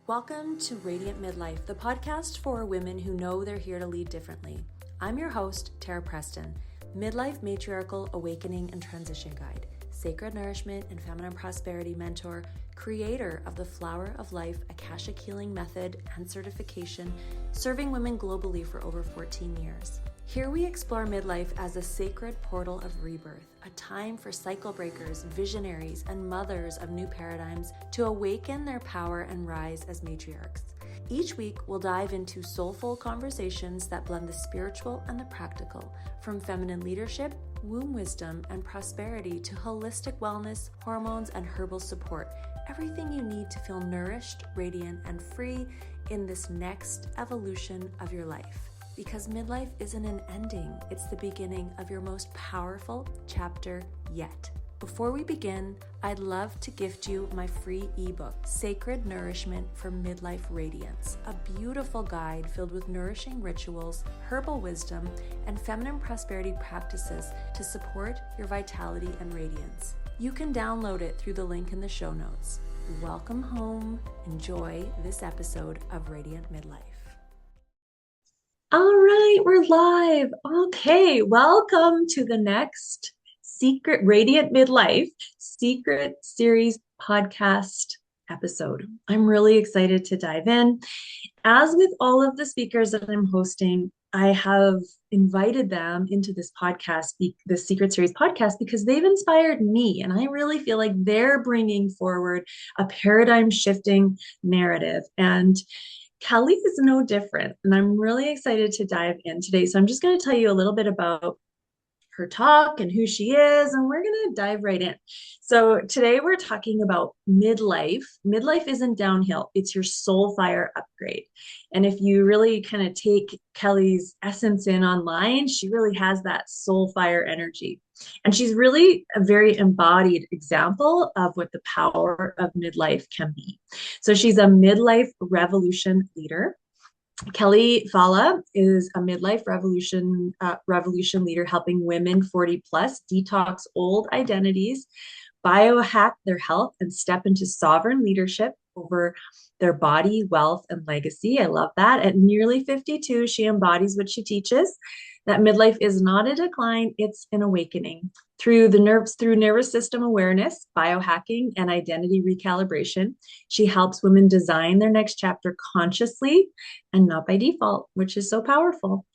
Welcome to Radiant Midlife, the podcast for women who know they're here to lead differently. I'm your host, Tara Preston, midlife matriarchal awakening and transition guide, sacred nourishment and feminine prosperity mentor, creator of the Flower of Life Akashic Healing Method and certification, serving women globally for over 14 years. Here we explore midlife as a sacred portal of rebirth, a time for cycle breakers, visionaries, and mothers of new paradigms to awaken their power and rise as matriarchs. Each week, we'll dive into soulful conversations that blend the spiritual and the practical, from feminine leadership, womb wisdom, and prosperity to holistic wellness, hormones, and herbal support. Everything you need to feel nourished, radiant, and free in this next evolution of your life. Because midlife isn't an ending, it's the beginning of your most powerful chapter yet. Before we begin, I'd love to gift you my free ebook, Sacred Nourishment for Midlife Radiance, a beautiful guide filled with nourishing rituals, herbal wisdom, and feminine prosperity practices to support your vitality and radiance. You can download it through the link in the show notes. Welcome home. Enjoy this episode of Radiant Midlife. All right, we're live. Okay, welcome to the next Radiant Midlife Secret Series podcast episode. I'm really excited to dive in. As with all of the speakers that I'm hosting, I have invited them into this podcast, this Secret Series podcast, because they've inspired me. And I really feel like they're bringing forward a paradigm shifting narrative. And Kelli is no different, and I'm really excited to dive in today. So I'm just going to tell you a little bit about her talk and who she is, and we're going to dive right in. So today we're talking about midlife. Midlife isn't downhill. It's your SOULFIRE upgrade. And if you really kind of take Kelli's essence in online, she really has that SOULFIRE energy. And she's really a very embodied example of what the power of midlife can be. So she's a midlife revolution leader. Kelli Falla is a midlife revolution leader, helping women 40 plus detox old identities, biohack their health, and step into sovereign leadership over their body, wealth, and legacy. I love that. At nearly 52, she embodies what she teaches, that midlife is not a decline, it's an awakening. Through nervous system awareness, biohacking, and identity recalibration, she helps women design their next chapter consciously and not by default, which is so powerful.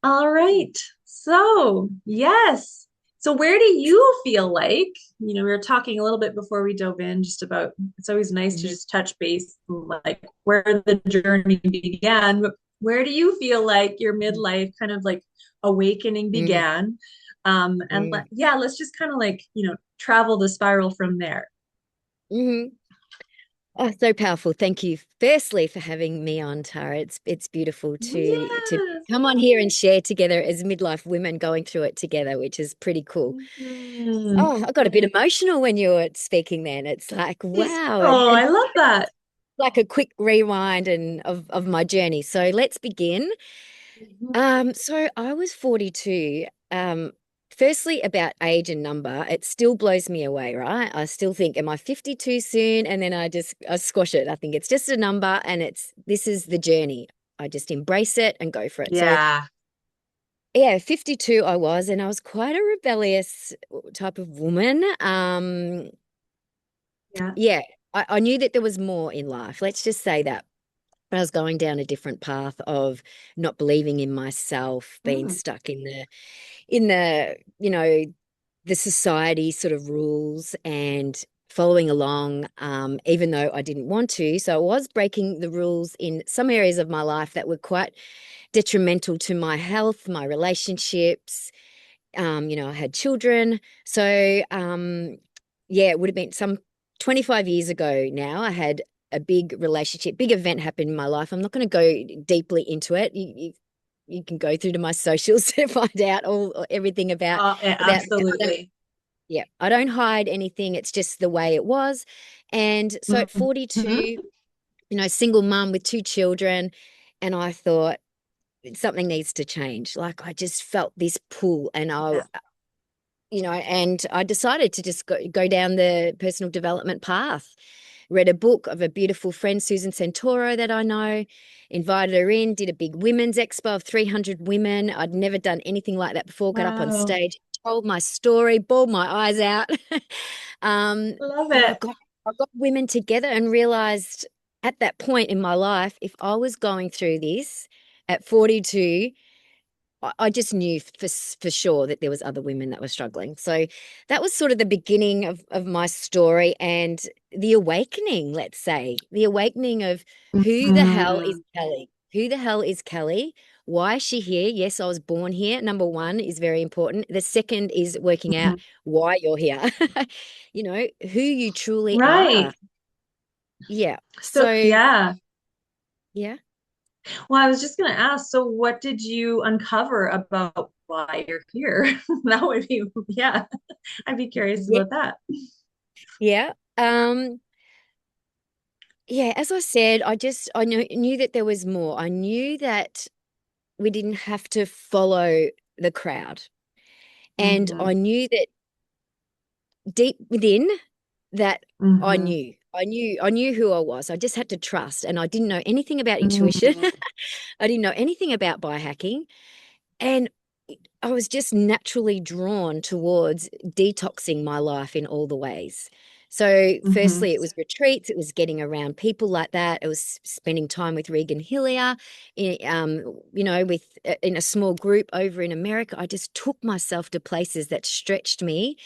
All right. So, yes. So where do you feel like, we were talking a little bit before we dove in just about, it's always nice to just touch base, like where the journey began, but where do you feel like your midlife kind of like awakening began? Let's just kind of like, travel the spiral from there. Mm-hmm. Oh, so powerful. Thank you firstly for having me on, Tara. It's beautiful to come on here and share together as midlife women going through it together, which is pretty cool. Oh, I got a bit emotional when you were speaking then. It's like, wow. Oh, I love that. Like a quick rewind of my journey. So let's begin. So I was 42. Firstly, about age and number, it still blows me away, right? I still think, am I 52 soon? And then I squash it. I think it's just a number, and this is the journey. I just embrace it and go for it. Yeah. So, yeah, 52 I was, and I was quite a rebellious type of woman. Yeah, I knew that there was more in life. Let's just say that. But I was going down a different path of not believing in myself, being stuck in the the society sort of rules and following along, even though I didn't want to. So I was breaking the rules in some areas of my life that were quite detrimental to my health, my relationships. I had children. So, it would have been some 25 years ago now. I had a big event happened in my life. I'm not going to go deeply into it. You can go through to my socials to find out everything about. Absolutely. I don't hide anything. It's just the way it was. And so at 42, single mum with 2 children, and I thought something needs to change. Like I just felt this pull, and and I decided to just go down the personal development path. read a book of a beautiful friend, Susan Santoro, that I know, invited her in, did a big women's expo of 300 women. I'd never done anything like that before, got up on Wow. stage, told my story, bawled my eyes out. Love And it. I got women together and realized at that point in my life, if I was going through this at 42, I just knew for sure that there was other women that were struggling. So that was sort of the beginning of my story and the awakening, let's say, the awakening of who the hell is Mhm. Kelli? Who the hell is Kelli? Why is she here? Yes, I was born here. Number one is very important. The second is working out Mhm. why you're here. Who you truly are. Right. Yeah. So, So, yeah. yeah. Well, I was just going to ask, so what did you uncover about why you're here? That would be, yeah, I'd be curious Yeah. about that. Yeah. Yeah, as I said, I knew that there was more. I knew that we didn't have to follow the crowd. And Hmm. I knew that deep within that Hmm. I knew who I was. I just had to trust. And I didn't know anything about intuition. Hmm. I didn't know anything about biohacking. And I was just naturally drawn towards detoxing my life in all the ways. So, Hmm. firstly, it was retreats, it was getting around people like that, it was spending time with Regan Hillier, in a small group over in America. I just took myself to places that stretched me,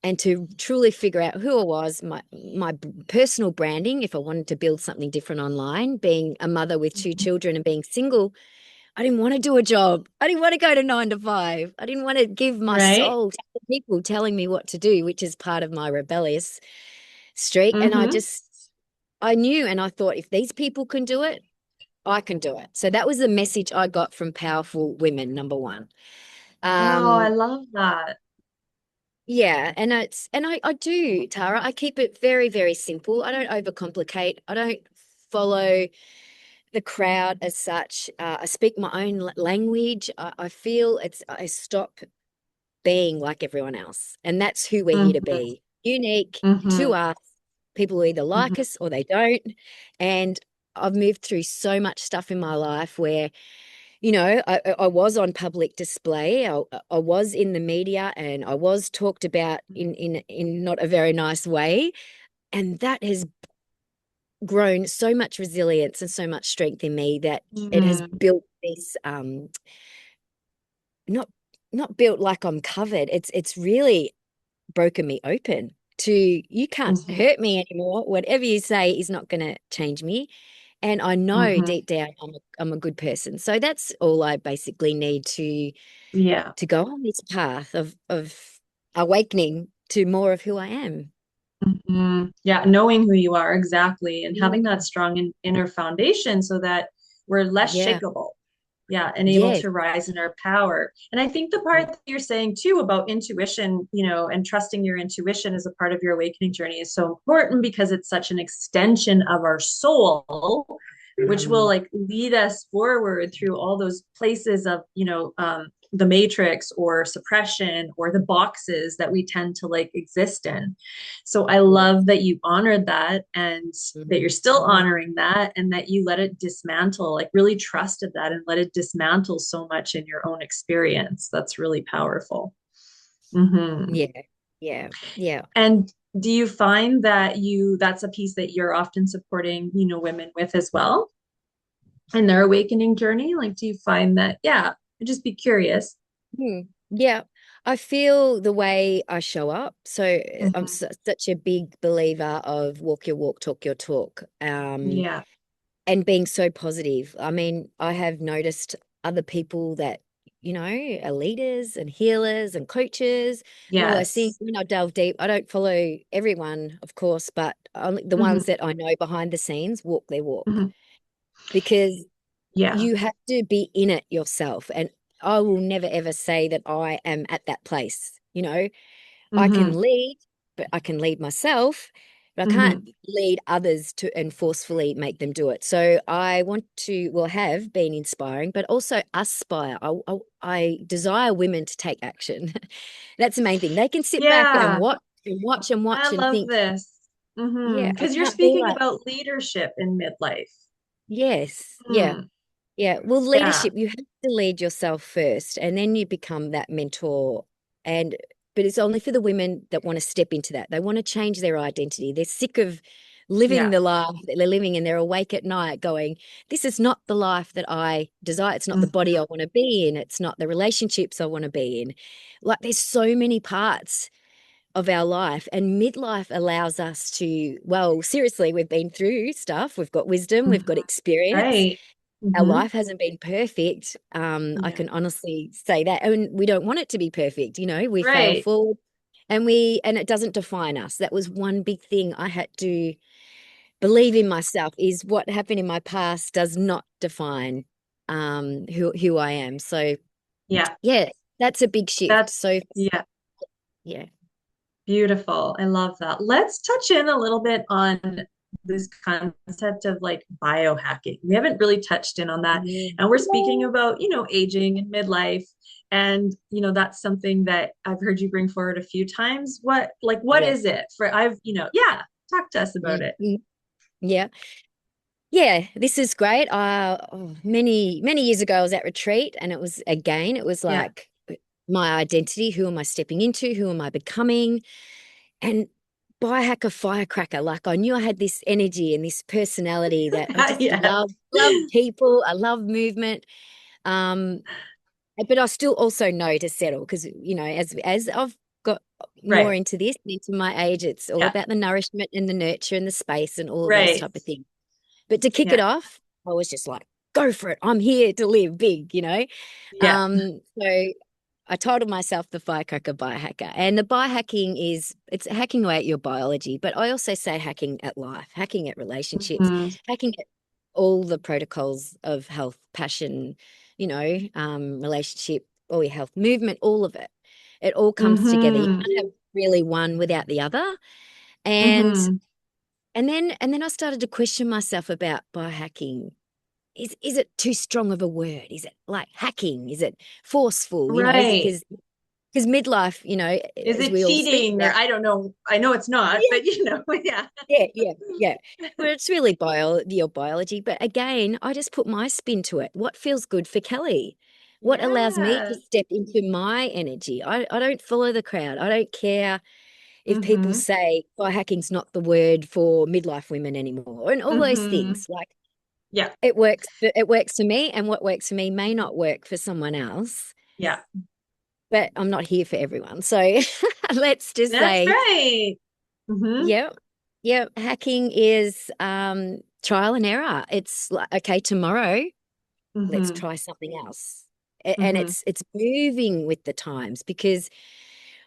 and to truly figure out who I was, my personal branding. If I wanted to build something different online, being a mother with two children and being single, I didn't want to do a job. I didn't want to go to 9 to 5. I didn't want to give my Right? soul to other people telling me what to do, which is part of my rebellious streak. And Hmm. I knew and I thought, if these people can do it, I can do it. So that was the message I got from powerful women, number one. Oh, I Um, love that. yeah, and I do, Tara. I keep it very, very simple. I don't overcomplicate. I don't follow the crowd as such. I speak my own language. I feel I stop being like everyone else. And that's who we're here to Hmm. be, unique to Hmm. us. People either like Hmm. us or they don't. And I've moved through so much stuff in my life where, I was on public display. I was in the media and I was talked about in not a very nice way. And that has grown so much resilience and so much strength in me that it has Hmm. built this not not built like I'm covered. It's really broken me open to, you can't Hmm. hurt me anymore. Whatever you say is not going to change me. And I know Hmm. deep down I'm a good person. So that's all I basically need Yeah. to go on this path of awakening to more of who I am. Yeah, knowing who you are exactly and having that Mm. strong inner foundation so that we're less Yeah. shakable. Yeah, and able Yes. to rise in our power. And I think the part that you're saying too about intuition, and trusting your intuition as a part of your awakening journey is so important because it's such an extension of our soul, which will Mm. like lead us forward through all those places of, the matrix or suppression or the boxes that we tend to like exist in. So I Yes. love that you honored that and that you're Mhm. still honoring that and that you let it dismantle, like really trusted that and let it dismantle so much in your own experience. That's really powerful. Hmm. Yeah. Yeah. Yeah. And do you find that that's a piece that you're often supporting, women with as well in their awakening journey? Like, do you find that, yeah, I'd just be curious. Yeah, I feel the way I show up. So I'm Hmm. such a big believer of walk your walk, talk your talk, Yeah. and being so positive. I mean, I have noticed other people that, are leaders and healers and coaches and all those things. Yes. When I delve deep, I don't follow everyone, of course, but only the ones Hmm. that I know behind the scenes walk their walk, Hmm. because Yeah. you have to be in it yourself. And I will never ever say that I am at that place. I Hmm. can lead, but I can lead myself, but I can't Hmm. lead others to and forcefully make them do it. So I want to, well, have been inspiring, but also aspire. I desire women to take action. That's the main thing. They can sit back and Yeah. watch and watch and I watch and love think, this. Mm-hmm. Yeah, I Because you're can't be speaking like, about leadership in midlife. yes, yeah. Mm, Yeah, well, yeah. leadership, you have to lead yourself first, and then you become that mentor. And but it's only for the women that want to step into that. They want to change their identity. They're sick of living Yeah. the life that they're living, and they're awake at night going, "This is not the life that I desire. It's not the body Mhm. I want to be in. It's not the relationships I want to be in." Like there's so many parts of our life, and midlife allows us to, well, seriously, we've been through stuff. We've got wisdom, we've Mhm. got experience. Right. Our Hmm. life hasn't been perfect. I Yeah. can honestly say that. And we don't want it to be perfect. We fail Right. forward and it doesn't define us. That was one big thing I had to believe in myself is what happened in my past does not define who I am. So Yeah. yeah, that's a big shift. That's, So yeah. yeah. Beautiful. I love that. Let's touch in a little bit on this concept of like biohacking. We haven't really touched in on that. Mm. And we're speaking about, aging and midlife. And, that's something that I've heard you bring forward a few times. What Yeah. is it for yeah, talk to us about it. Mm. Yeah. Yeah, this is great. Many years ago, I was at retreat, and it was Yeah. like my identity. Who am I stepping into? Who am I becoming? And biohacker firecracker. Like I knew I had this energy and this personality that I just Yeah. love people. I love movement. Um, but I still also know to settle because as I've got more Right. into this, into my age, it's all Yeah. about the nourishment and the nurture and the space and all of those Right. type of things. But to kick it Yeah. off, I was just like, go for it. I'm here to live big. Yeah. So I titled myself the Firecracker Biohacker. And the biohacking it's hacking away at your biology, but I also say hacking at life, hacking at relationships, Mhm. hacking at all the protocols of health, passion, relationship, all your health, movement, all of it. It all comes together. You Mhm. can't have really one without the other. And Mhm. and then I started to question myself about biohacking. Is it too strong of a word? Is it like hacking? Is it forceful? Is it Right. because midlife, Is as it we all speak cheating or about, I don't know. I know it's not, yeah, but yeah. yeah. Well, it's really your biology. But again, I just put my spin to it. What feels good for Kelly? What allows me to Yeah. step into my energy? I don't follow the crowd. I don't care if people Mm-hmm. say biohacking's not the word for midlife women anymore and all those Mm-hmm. things. Like Yeah. it works for me, and what works for me may not work for someone else, Yeah. but I'm not here for everyone. So let's just That's say, right. Mm-hmm. yeah, yeah, hacking is trial and error. It's like, okay, tomorrow, let's Mm-hmm. try something else. And Mm-hmm. it's moving with the times because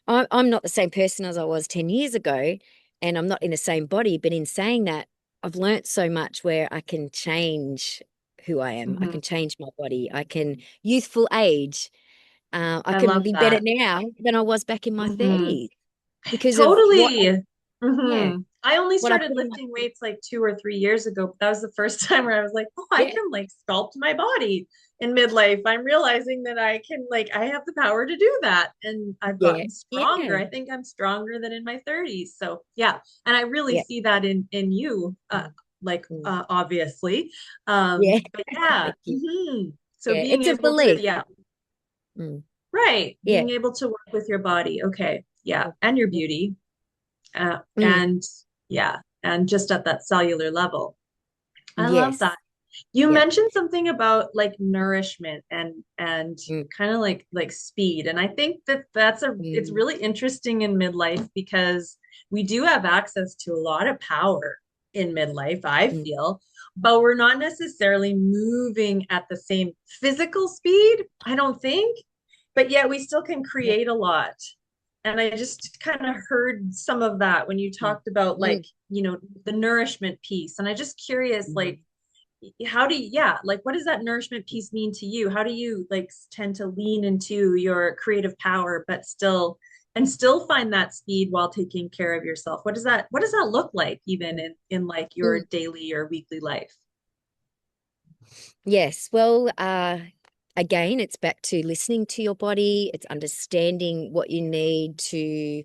I'm not the same person as I was 10 years ago, and I'm not in the same body. But in saying that, I've learnt so much where I can change who I am. I Mm-hmm. can change my body. I can youthful age. I I can love be better that. now than I was back in my Mm-hmm. 30s because of Totally. yeah, I only what I started put in my, lifting weights like 2 or 3 years ago, but that was the first time where I was like, oh, I yeah, can like sculpt my body in midlife. I'm realizing that I have the power to do that. And I've yeah, gotten stronger. yeah, I think I'm stronger than in my 30s. So yeah. And I really yeah, see that in you, mm, mm, obviously. yeah. But yeah. Thank you. So Yeah, being it's a able to, belief. yeah, Mm, right. yeah, Being able to work with your body. Okay. Yeah. And your beauty mm, and yeah, and just at that cellular level. I love that. yes, You yeah, mentioned something about like nourishment and mm, kind of like speed. And I think that it's mm, really interesting in midlife because we do have access to a lot of power in midlife, I mm, feel, but we're not necessarily moving at the same physical speed, I don't think, but yet we still can yeah, create a lot. And I just kind of heard some of that when you mm, talked about mm, the nourishment piece. And I just curious, mm. like, how do you, yeah, like what does that nourishment piece mean to you? How do you like tend to lean into your creative power, but still find that speed while taking care of yourself? What does that look like even in like your Mm. daily or weekly life? Yes. Well, again, it's back to listening to your body. It's understanding what you need to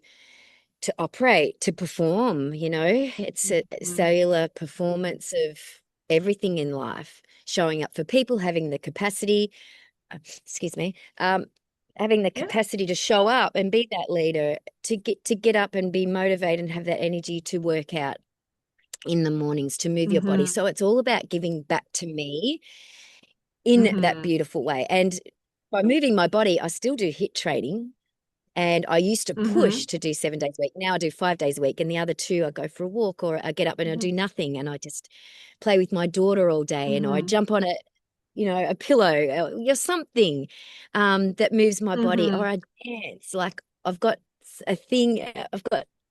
to operate, to perform, it's a cellular performance of everything in life, showing up for people, having the capacity, excuse me, having the Yeah. capacity to show up and be that leader, to get up and be motivated and have that energy to work out in the mornings, to move your body. So it's all about giving back to me in that beautiful way. And by moving my body, I still do HIIT training. And I used to push to do 7 days a week. Now I do 5 days a week. And the other 2, I go for a walk, or I get up and I do nothing. And I just play with my daughter all day. And I jump on a pillow or something that moves my body, or I dance. Like I've got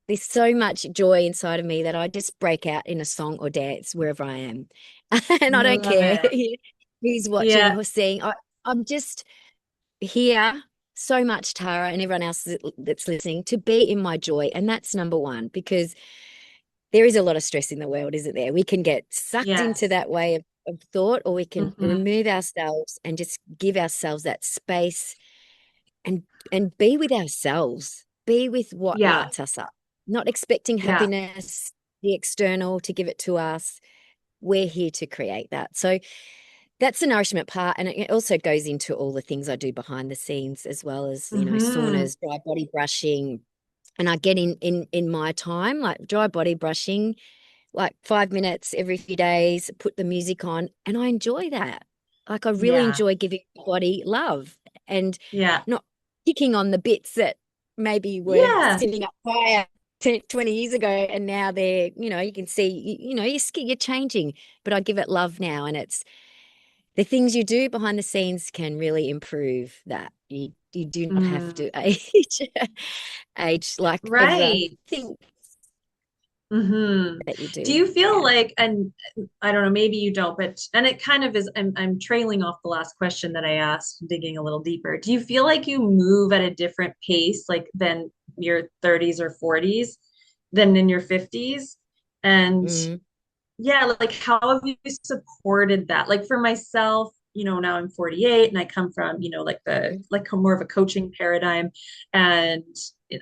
there's so much joy inside of me that I just break out in a song or dance wherever I am. And I don't Love care it. who's watching, Yeah. who's seeing. I'm just here so much, Tara, and everyone else that's listening, to be in my joy. And that's number one, because there is a lot of stress in the world, isn't there? We can get sucked into Yes. that way of thought, or we can remove ourselves and just give ourselves that space and be with ourselves, be with what Yeah. lights us up, not expecting Yeah. happiness, the external, to give it to us. We're here to create that. So that's the nourishment part. And it also goes into all the things I do behind the scenes, as well as, saunas, dry body brushing. And I get in my time, like dry body brushing, like 5 minutes every few days, put the music on, and I enjoy that. Like I really Yeah. enjoy giving my body love and Yeah. not picking on the bits that maybe were Yeah. sitting up higher 20 years ago, and now they're, you can see, you're changing, but I give it love now. And it's the things you do behind the scenes can really improve that. You do not have to age like everyone Right. thinks hmm that you Do do. you feel Yeah. like, and I don't know, maybe you don't, but, and it kind of is, I'm trailing off the last question that I asked, digging a little deeper. Do you feel like you move at a different pace, like than your 30s or 40s than in your 50s? And Mm, yeah, like how have you supported that? Like for myself, now I'm 48 and I come from, like more of a coaching paradigm. And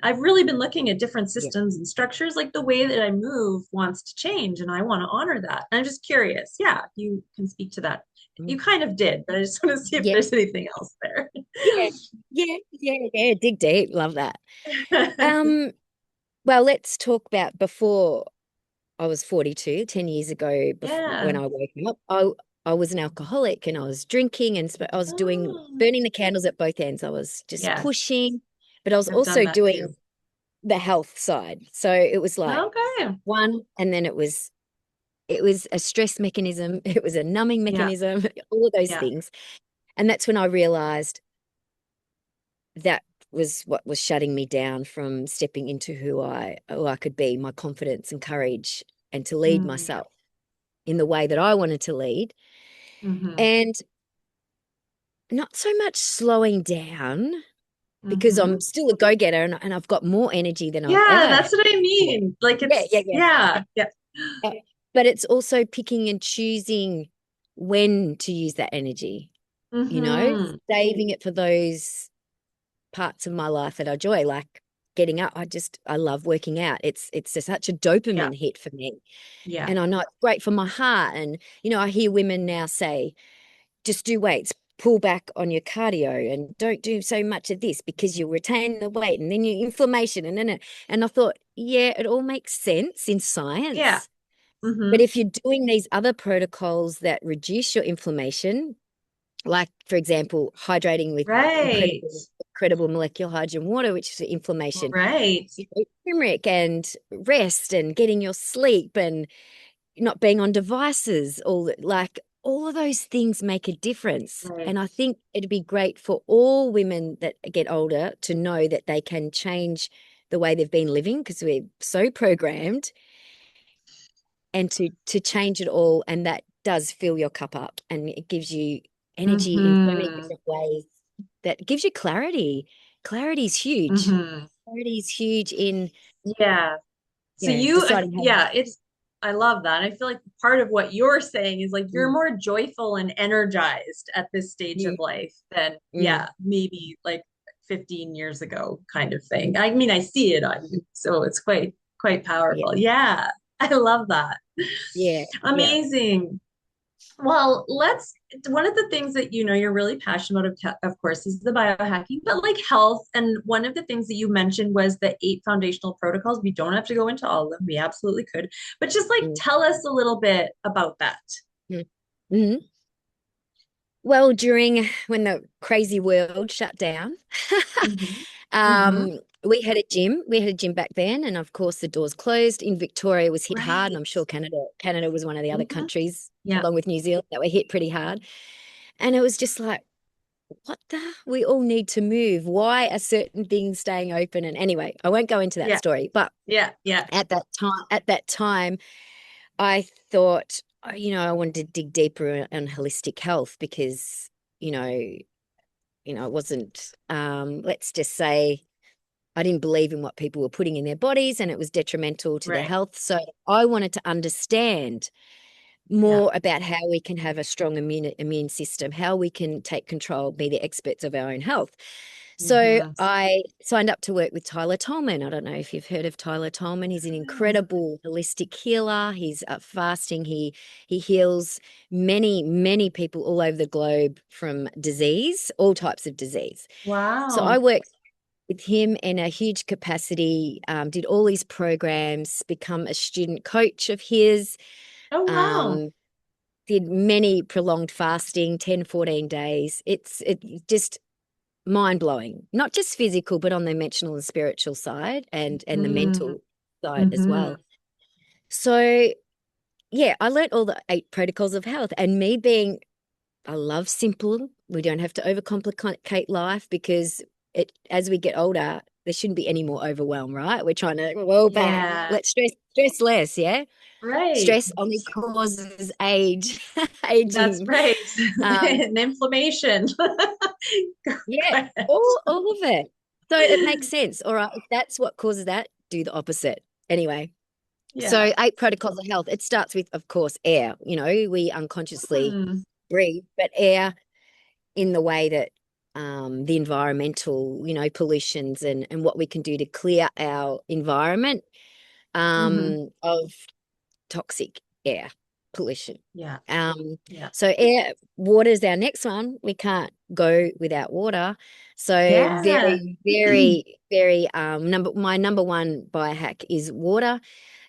I've really been looking at different yeah. systems and structures, like the way that I move wants to change, and I want to honor that. And I'm just curious. Yeah, you can speak to that. You Mm, kind of did, but I just want to see if yeah. there's anything else there. Yeah. Yeah. Yeah. Yeah. Dig deep. Love that. Um, well, let's talk about before I was 42, 10 years ago, before, Yeah. when I woke up. I was an alcoholic, and I was drinking, and I was Oh, burning the candles at both ends. I was just yes, pushing, but I was I've done also that doing too. the health side. So it was like Okay. one, and then it was a stress mechanism, it was a numbing Yeah. mechanism, all of those Yeah. things. And that's when I realized that was what was shutting me down from stepping into who I could be, my confidence and courage, and to lead Mm. myself in the way that I wanted to lead. hmm And not so much slowing down, because I'm hmm still a go-getter, and I've got more energy than I've Yeah, ever had. that's what I Yeah, mean. Like yeah, yeah, it's, yeah. yeah, yeah. Uh, But it's also picking and choosing when to use that energy, hmm saving it for those parts of my life that I enjoy, like getting up. I love working out. It's just such a Yeah, dopamine hit for me. yeah. And I know it's great for my heart. And, I hear women now say, just do weights, pull back on your cardio, and don't do so much of this because you'll retain the weight and then your inflammation. And I thought, yeah, it all makes sense in Yeah. science. But hmm if you're doing these other protocols that reduce your inflammation, like, for example, hydrating with Right. incredible molecular hydrogen water, which is inflammation, Right. turmeric, and rest, and getting your sleep, and not being on devices, all of those things make a difference. Right. And I think it'd be great for all women that get older to know that they can change the way they've been living, because we're so programmed, and to change it all. And that does fill your cup up, and it gives you energy in so many hmm different ways, that gives you clarity. Clarity is huge. hmm Clarity is huge in, Yeah. So deciding how. yeah, I love that. I feel like part of what you're saying is like you're Mm, more joyful and energized at this stage of mm, life than, mm, yeah, maybe like 15 years ago kind of thing. I mean, I see it on you, so it's quite Yeah. powerful. Yeah, I love that. Yeah. Yeah. Amazing. Well, one of the things that you're really passionate about, of course, is the biohacking, but like health. And one of the things that you mentioned was the 8 foundational protocols. We don't have to go into all of them. We absolutely could, but just like Mm. tell us a little bit about that. Mm. Mhm. Well, during when the crazy world shut down, Hmm. Hmm. we had a gym. We had a gym back then, and of course the doors closed. In Victoria was hit hard, and Right. I'm sure Canada was one of the other Hmm. countries, Yeah. along with New Zealand, that were hit pretty hard. And it was just like, what the? We all need to move. Why are certain things staying open? And anyway, I won't go into that Yeah. story, but Yeah. Yeah. at that time, I thought, I wanted to dig deeper on holistic health because, you know, it wasn't, let's just say, I didn't believe in what people were putting in their bodies and it was detrimental to their Right. health. So I wanted to understand Yeah. more about how we can have a strong immune system, how we can take control, be the experts of our own health. So Hmm. I signed up to work with Tyler Tolman. I don't know if you've heard of Tyler Tolman. He's an incredible holistic healer. He's fasting. He heals many people all over the globe from disease, all types of disease. So I Wow. worked with him in a huge capacity, did all these programs, become a student coach of his, Oh, wow. um, did many prolonged fasting, 10, 14 days. It just mind blowing, not just physical, but on the emotional and spiritual side and the Mm-hmm. mental side as well. So yeah, I learned all the 8 protocols of health, and me being, I love simple. We don't have to overcomplicate life because as we get older, there shouldn't be any more overwhelm, right? We're trying to roll back. Yeah. Let's stress less, yeah? Right. Stress only causes That's aging. right. Um, And inflammation. Go yeah, ahead. all of it. So it makes sense. All right, if that's what causes that, do the opposite. Anyway, Yeah. so 8 protocols of health. It starts with, of course, air. We unconsciously Hmm. breathe, but air in the way that the environmental, pollutions and what we can do to clear our environment Hmm. of toxic air pollution. Yeah. Um, Yeah. so water is our next one. We can't go without water. So Yeah. very, very, very my number one biohack is water,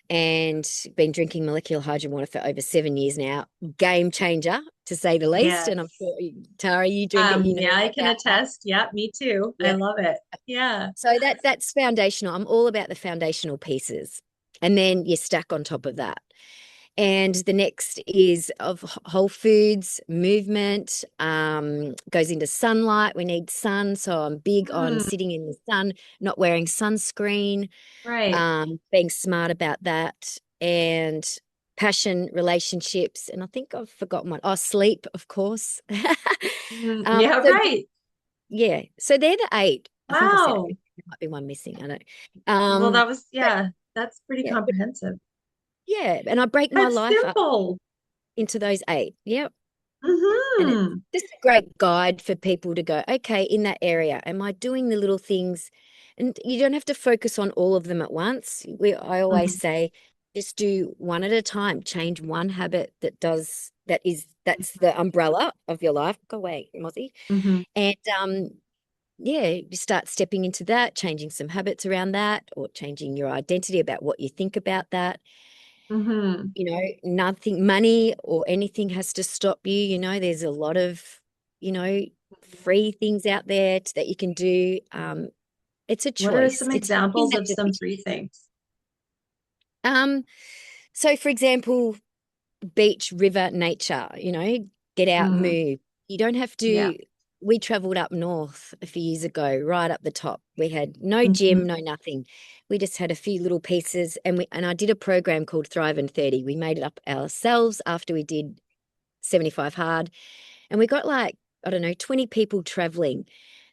and been drinking molecular hydrogen water for over 7 years now. Game changer, to say the least. And I'm Yes. sure, Tara, you drink it, you know Yeah, I all can about that. attest. Yeah, me too. I Yeah. love it. Yeah. So that's foundational. I'm all about the foundational pieces. And then you stack on top of that. And the next is of whole foods, movement, goes into sunlight. We need sun. So I'm big on Mm, sitting in the sun, not wearing sunscreen, right. being smart about that. And passion, relationships. And I think I've forgotten one. Oh, sleep, of course. Yeah, So right. yeah, so they're the 8. I think I said 8. Wow. There might be one missing. I don't. Well, But that's pretty yeah, but comprehensive. yeah, and I break my That's life up simple. into those 8. Yep. And it's Hmm. just a great guide for people to go, okay, in that area, am I doing the little things? And you don't have to focus on all of them at once. I always Hmm. say, just do one at a time. Change one habit that's the umbrella of your life. Go away, Mozzie. Hmm. And yeah, you start stepping into that, changing some habits around that, or changing your identity about what you think about that. Hmm. Nothing, money or anything has to stop you. There's a lot of, you know, free things out there that you can do. It's a What are choice. some It's making examples that of some decision. free things? Um, so for example, beach, river, nature, get out, Mm, move. You don't have yeah. to. We traveled up north a few years ago, right up the top. We had no Hmm. gym, no nothing. We just had a few little pieces, and I did a program called Thrive in 30. We made it up ourselves after we did 75 hard, and we got like, I don't know, 20 people traveling.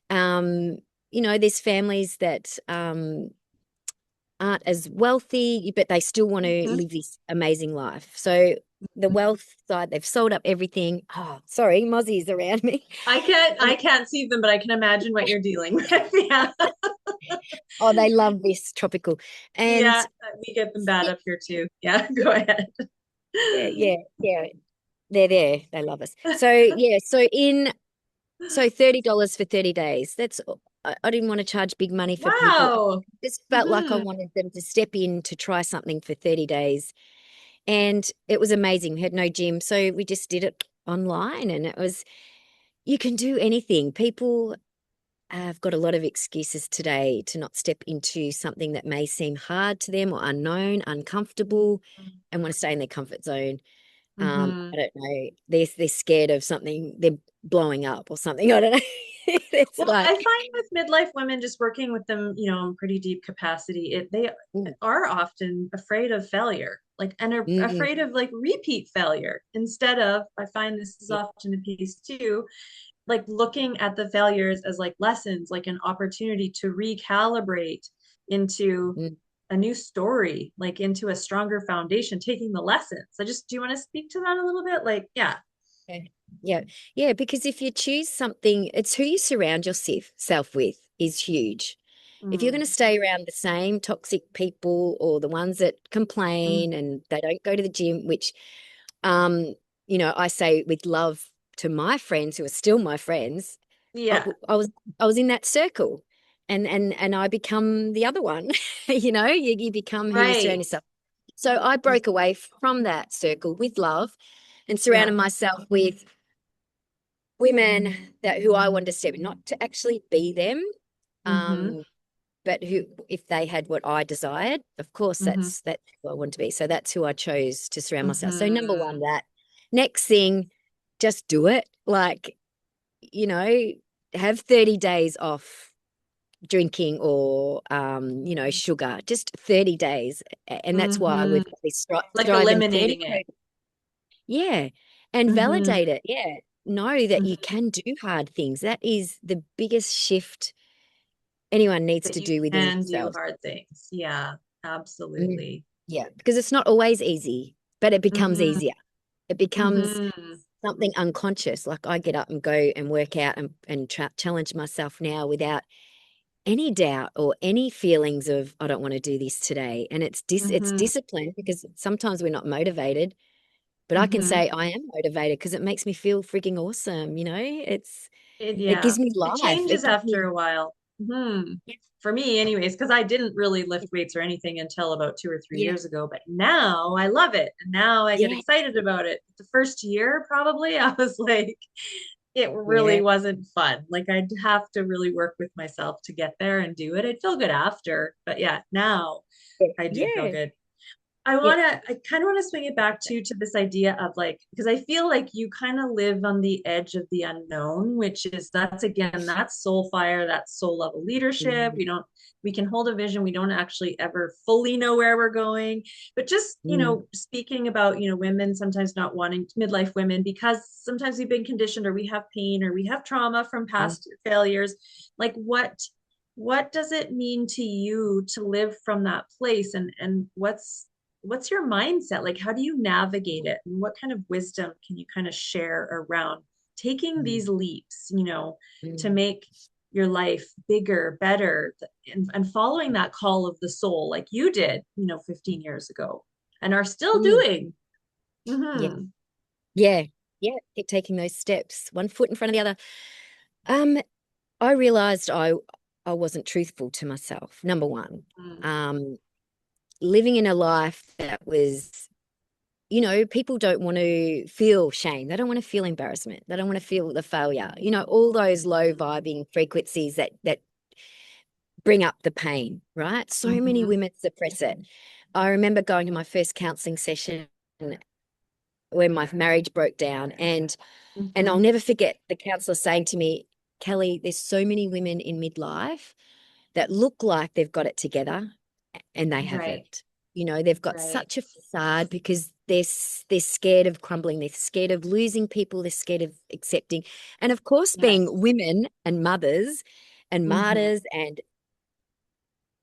Um, there's families that aren't as wealthy, but they still want to Hmm. live this amazing life. So the wealth side, they've sold up everything. Oh, sorry, Mozzie's around me. I can't see them, but I can imagine what you're dealing with. Yeah. Oh, they love this tropical. And Yeah, we get them bad up here too. Yeah, go ahead. yeah, yeah, yeah. They're there. They love us. So yeah, so $30 for 30 days. I didn't want to charge big money for people. I Wow. just felt like I Hmm. wanted them to step in to try something for 30 days. And it was amazing. We had no gym. So we just did it online, and you can do anything. People have got a lot of excuses today to not step into something that may seem hard to them or unknown, uncomfortable, and want to stay in their comfort zone. Hmm. I don't know. They're scared of something. They're blowing up or something. I don't know. It's Well, I like, find with midlife women, just working with them, in pretty deep capacity, they mm, are often afraid of failure, like, and are mm, afraid of like repeat failure instead of, I find this is yeah, often a piece too, like looking at the failures as like lessons, like an opportunity to recalibrate into mm, a new story, like into a stronger foundation, taking the lessons. Do you want to speak to that a little bit? Like, yeah. yeah, yeah, yeah. Because if you choose something, it's who you surround yourself with is huge. If you're going to Mm, stay around the same toxic people or the ones that mm, complain and they don't go to the gym, which, um, I say with love to my friends who are still my friends, I, yeah. I was in that circle, and I become the other one. You become who you surround Right. yourself. So I broke away from that circle with love and Yeah. surrounded myself with women that who I wanted to step in, not to actually be them, Mm-hmm. but who, if they had what I desired, of course, Mm-hmm. that's who I want to be. So that's who I chose to surround myself. So number Mm-hmm. one, that. Next thing, just do it. Like, you know, have 30 days off drinking or sugar, just 30 days. And that's why Mm-hmm. we've got this Like strive in 30. eliminating it. Yeah. And Mm-hmm. validate it. Yeah. Know that you Mm-hmm. can do hard things. That is the biggest shift anyone needs That to you do within can do themselves. hard things. Yeah, Mm. absolutely. Yeah. Because it's not always easy, but it becomes Mm-hmm. easier. It becomes Mm-hmm. something unconscious. Like I get up and go and work out and challenge myself now without any doubt or any feelings of I don't want to do this today. And it's Mm-hmm. discipline because sometimes we're not motivated, but I can Mm-hmm. say I am motivated because it makes me feel freaking awesome. It Yeah, gives me it life. changes It gives after me a while. Hmm. For me, anyways, because I didn't really lift weights or anything until about 2 or 3 years ago, but now I love it. And now I get yeah, excited about it. The first year, probably, I was like, it really yeah, wasn't fun. Like, I'd have to really work with myself to get there and do it. I'd feel good after. But yeah, now yeah, I do feel yeah, good. yeah. I kind of want to swing it back to this idea of like, because I feel like you kind of live on the edge of the unknown, which is that's again, that's soul fire, that's soul level leadership. Mm, We can hold a vision. We don't actually ever fully know where we're going. But just, mm, speaking about, women sometimes not wanting midlife women because sometimes we've been conditioned or we have pain or we have trauma from mm, past failures. Like what does it mean to you to live from that place and what's your mindset? Like, how do you navigate it? And what kind of wisdom can you kind of share around taking mm, these leaps, to mm, make your life bigger, better, and following that call of the soul, like you did, 15 years ago and are still mm. doing? Yeah, Mm-hmm. yeah, yeah. Keep taking those steps, one foot in front of the other. Um, I realized I wasn't truthful to myself. Number one, um, living in a life that was, people don't want to feel shame. They don't want to feel embarrassment. They don't want to feel the failure. All those low vibing frequencies that bring up the pain, right? So many Mm-hmm. women suppress it. I remember going to my first counseling session when my marriage broke down, and I'll Mm-hmm. never forget the counselor saying to me, Kelli, there's so many women in midlife that look like they've got it together and they Right, haven't. They've got right. such a facade because they're scared of crumbling, they're scared of losing people, they're scared of accepting. And of course, being Yes. women and mothers and Mm-hmm. martyrs, and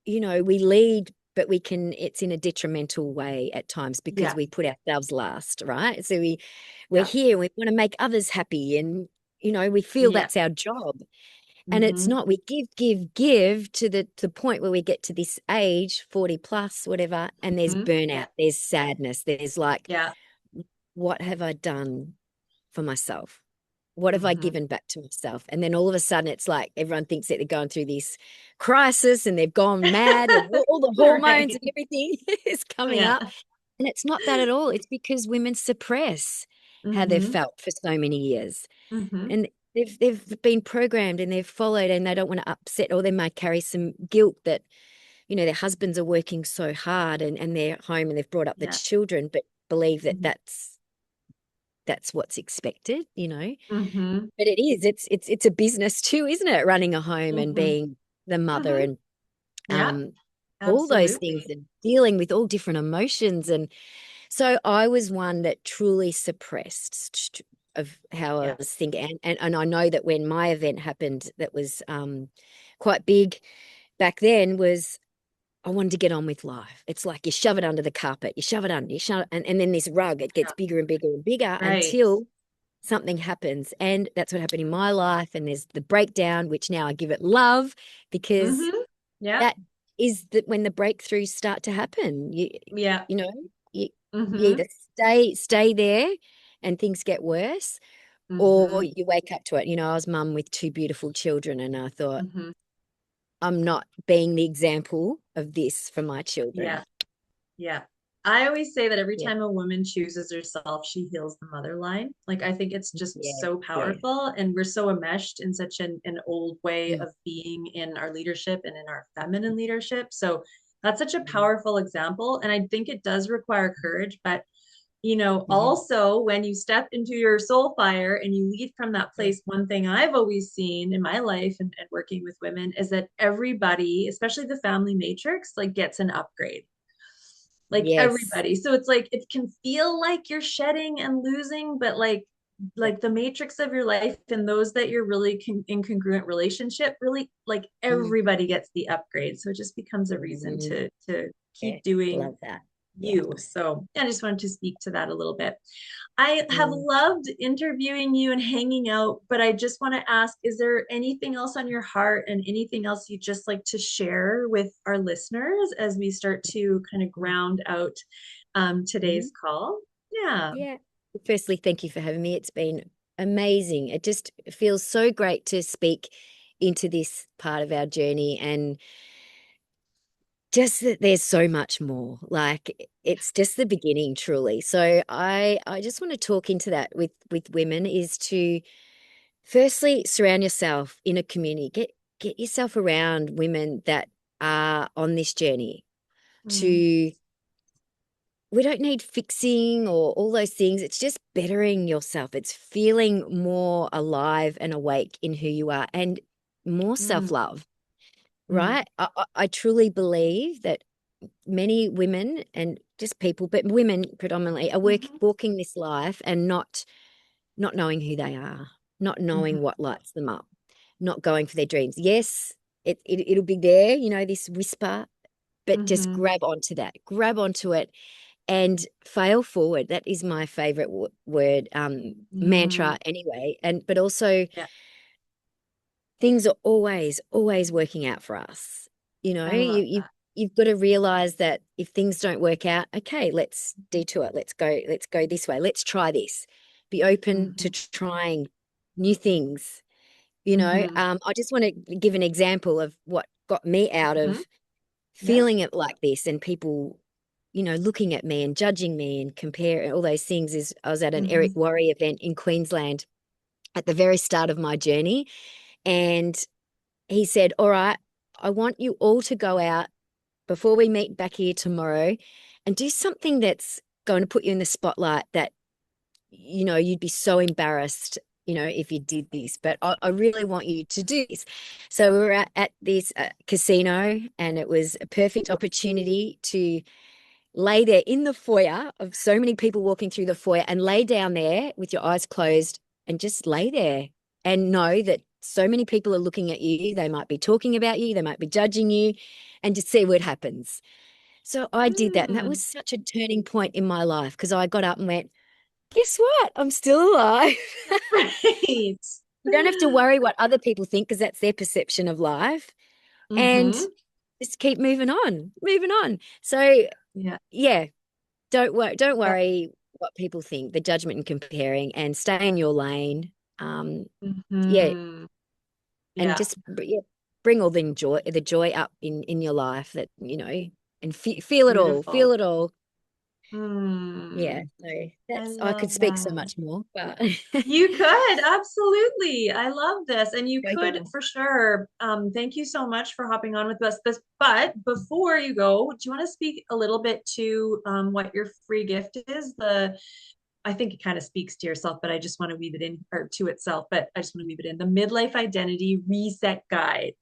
we lead but it's in a detrimental way at times because Yeah. we put ourselves last, right? So we're Yeah. here, we want to make others happy, and we feel Yeah. that's our job. And it's Mm-hmm. not. We give to the point where we get to this age, 40 plus, whatever, and there's Mm-hmm. burnout, Yeah. there's sadness, there's like, Yeah. what have I done for myself? What have I Mm-hmm. given back to myself? And then all of a sudden it's like everyone thinks that they're going through this crisis and they've gone mad and all the hormones Right. and everything is coming Yeah. up. And it's not that at all. It's because women suppress how they've Mm-hmm. felt for so many years. Mm-hmm. And they've been programmed and they've followed, and they don't want to upset, or they might carry some guilt that, their husbands are working so hard and they're home and they've brought up the Yeah. children, but believe that Mm-hmm. that's what's expected. Mm-hmm. But it's a business too, isn't it? Running a home and Mm-hmm. being the mother Mm-hmm. and Yeah. um all those things, Absolutely. and dealing with all different emotions. And so I was one that truly suppressed of how I Yeah. was thinking. And I know that when my event happened, that was quite big back then, was I wanted to get on with life. It's like you shove it under the carpet, you shove it under, you shove it, and then this rug, it gets Yeah. bigger and bigger and bigger Right. until something happens. And that's what happened in my life. And there's the breakdown, which now I give it love, because Mm-hmm. Yeah. that is that when the breakthroughs start to happen. Yeah. You know, you, you Mm-hmm. either stay there and things get worse, or Mm-hmm. you wake up to it. I was mum with two beautiful children, and I thought, Mm-hmm. I'm not being the example of this for my children. Yeah. Yeah. I always say that every Yeah. time a woman chooses herself, she heals the mother line. Like, I think it's just Yeah. so Yeah. powerful. And we're so enmeshed in such an old way Mm, of being in our leadership and in our feminine leadership. So that's such a mm, powerful example. And I think it does require courage. But, mhm. also when you step into your soul fire and you lead from that Yeah. place, one thing I've always seen in my life and working with women is that everybody, especially the family matrix, like gets an upgrade, like Yes. everybody. So it's like it can feel like you're shedding and losing, but Yeah. like the matrix of your life and those that you're really incongruent relationship, really like Mm, everybody gets the upgrade. So it just becomes a reason mm, to yeah. keep doing Love that. Yeah. you. So I just wanted to speak to that a little bit. I have Mm. loved interviewing you and hanging out, but I just want to ask, is there anything else on your heart and anything else you'd just like to share with our listeners as we start to kind of ground out today's Mhm. call? Yeah. Yeah. Firstly, thank you for having me. It's been amazing. It just feels so great to speak into this part of our journey, and just that there's so much more. Like, it's just the beginning, truly. So I just want to talk into that with women, is to firstly surround yourself in a community. Get yourself around women that are on this journey. Mm, To We don't need fixing or all those things. It's just bettering yourself. It's feeling more alive and awake in who you are, and more mm, self-love, mm, right? I truly believe that many women, and just people, but women predominantly, are mhm, walking this life and not knowing who they are, not mhm, knowing what lights them up, not going for their dreams. Yes, it'll be there, this whisper, but just mhm, grab onto it, and fail forward. That is my favorite word, mm. mantra anyway. But also, Yeah, things are always working out for us. I love that. You've got to realize that if things don't work out, okay, let's detour. Let's go this way. Let's try this. Be open to Mhm, trying new things. mhm, I just want to give an example of what got me out mhm. of Yeah. feeling it like this, and people, looking at me and judging me and compare all those things. Is I was at an Eric Mhm, Worre event in Queensland at the very start of my journey, and he said, all right, I want you all to go out before we meet back here tomorrow and do something that's going to put you in the spotlight, that, you'd be so embarrassed, if you did this, but I really want you to do this. So we were at this casino, and it was a perfect opportunity to lay there in the foyer of so many people walking through the foyer, and lay down there with your eyes closed and just lay there and know that so many people are looking at you. They might be talking about you, they might be judging you, and just see what happens. So I did that, and that was such a turning point in my life because I got up and went, guess what? I'm still alive. Right. You don't have to worry what other people think because that's their perception of life. And Mm-hmm. just keep moving on, moving on. So Yeah. yeah, don't Yeah. worry what people think, the judgment and comparing, and stay in your lane. Yeah, Mm-hmm. and Yeah. just yeah, bring all the joy up in your life that and feel it all, Beautiful. feel it all. Yeah, Mm. so I that's I could love speak so that. much more, but You could, absolutely. I love this. And you could go. for sure. Thank you so much for hopping on with us. But before you go, do you want to speak a little bit to what your free gift is? I think it kind of speaks to yourself, but I just want to weave it in or to itself, but I just want to weave it in the Midlife Identity Reset Guide.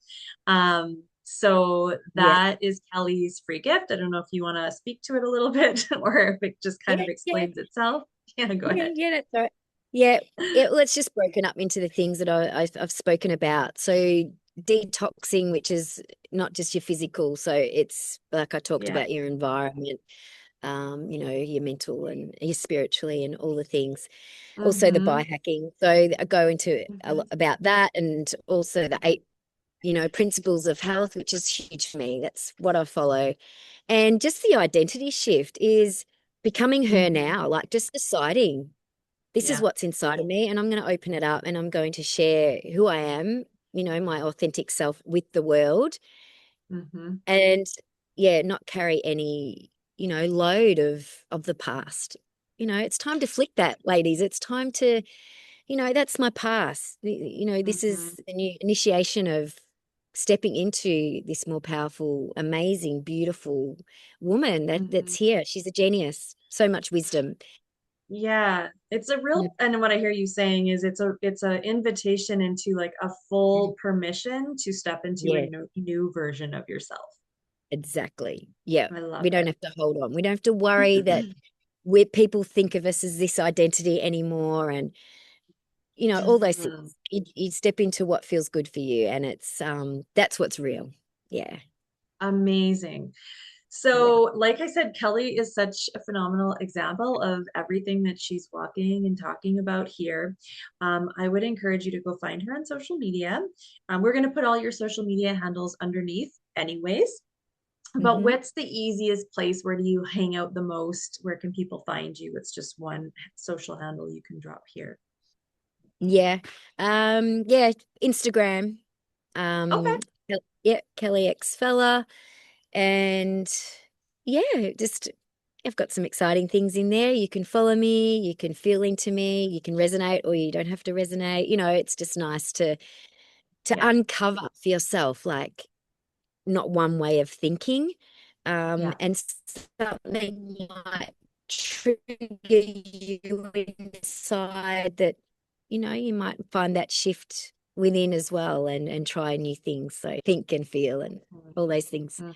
So Yeah, that is Kelli's free gift. I don't know if you want to speak to it a little bit or if it just kind yeah, of yeah. explains itself. Yeah, go Yeah, ahead. yeah, that's right. Yeah, well, it's just broken up into the things that I've spoken about. So detoxing, which is not just your physical. So it's like I talked Yeah. about your environment, your mental and your spiritually and all the things. Also the Mm-hmm. biohacking. So I go into a Mm-hmm. lot about that and also the eight, principles of health, which is huge for me. That's what I follow. And just the identity shift is becoming her Mm-hmm. now, like just deciding this is Yeah. what's inside of me, and I'm going to open it up and I'm going to share who I am, my authentic self with the world. Mm-hmm. And yeah, not carry any, load of the past. It's time to flick that, ladies. It's time to, that's my past. This Mm-hmm. is a new initiation of stepping into this more powerful, amazing, beautiful woman that's Mm-hmm. here. She's a genius, so much wisdom. Yeah, it's a Yeah. real, and what I hear you saying is it's a invitation into like a full permission to step into a Yeah. new version of yourself. Exactly. Yeah. I love We don't it. have to hold on. We don't have to worry that people think of us as this identity anymore and all those things. Mhm. You step into what feels good for you and it's that's what's real. Yeah. Amazing. Yeah. So, like I said, Kelli is such a phenomenal example of everything that she's walking and talking about here. I would encourage you to go find her on social media. We're going to put all your social media handles underneath, anyways. But Hmm. what's the easiest place? Where do you hang out the most? Where can people find you? It's just one social handle you can drop here. Yeah. Yeah, Instagram. Okay. Yeah, Kelli X Falla. And yeah, just I've got some exciting things in there. You can follow me, you can feel into me, you can resonate or you don't have to resonate. It's just nice to Yeah. uncover for yourself, like not one way of thinking. Yeah. And something might trigger you inside that, you might find that shift within as well and try new things. So think and feel and all those things. Mhm.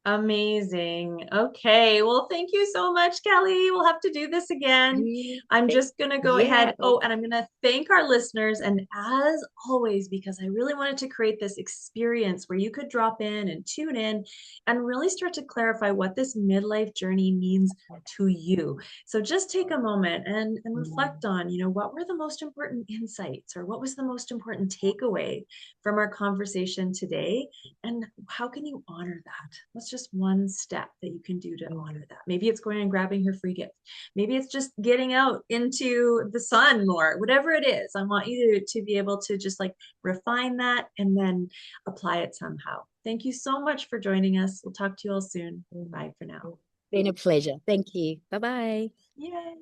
Amazing. Okay. Well, thank you so much, Kelli. We'll have to do this again. Mm, I'm just going to go yeah. ahead. Oh, and I'm going to thank our listeners. And as always, because I really wanted to create this experience where you could drop in and tune in and really start to clarify what this midlife journey means to you. So just take a moment and reflect on, what were the most important insights or what was the most important takeaway from our conversation today? And how can you honor that? What's just one step that you can do to honor that? Maybe it's going and grabbing her free gift. Maybe it's just getting out into the sun more, whatever it is. I want you to be able to just like refine that and then apply it somehow. Thank you so much for joining us. We'll talk to you all soon. Bye for now. Been a pleasure. Thank you. Bye bye. Yes.